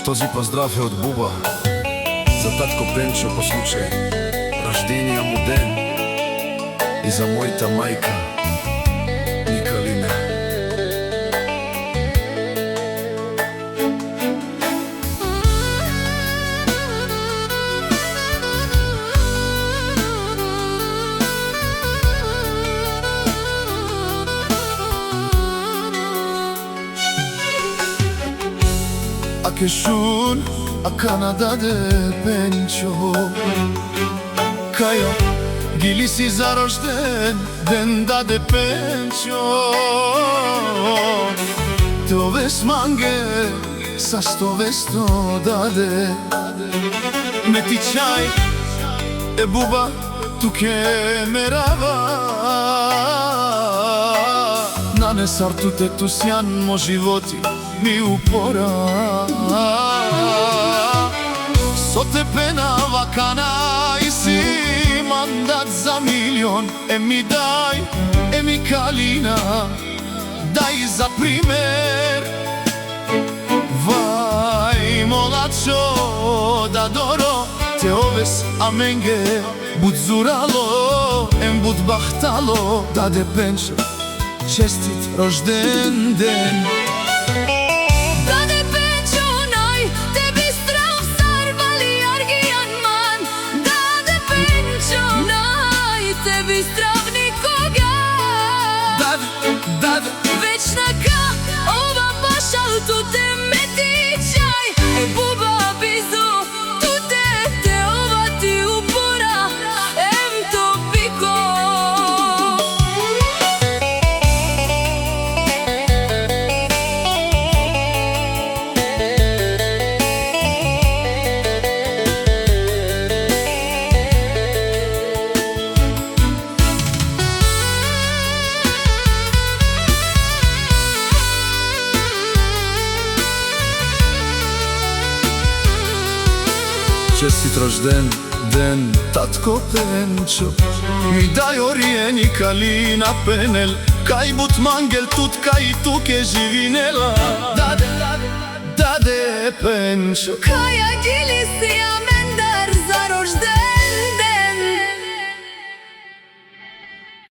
Този поздрав е од Буба за татко Пенчо по случај рождениот му ден и за мојата мајка Никалина. A keshun a Kanada de Pencho Kajo gilisi za rožden den da de Pencho Te oves mange sa sto vesto dade Me ti čaj e buba tu ke merava Na ne sartu te tu sjan mo životi mi upora Со те пенава кана и си мандат за милион Еми дај, еми Калина, дај за пример Вај молачо да доро те овес аменге Буд зурало, буд бахтало Даде Пенчо, честит рожден ден Вечна ка ова башал туте ме тичај Е буба бизу туте те ова ти упора Ем то пико Честит рожден ден, татко Пенчо Ми дај орие Никалина пенел Кај бут мангел тут кај туке живинела Даде Пенчо Каја гилисија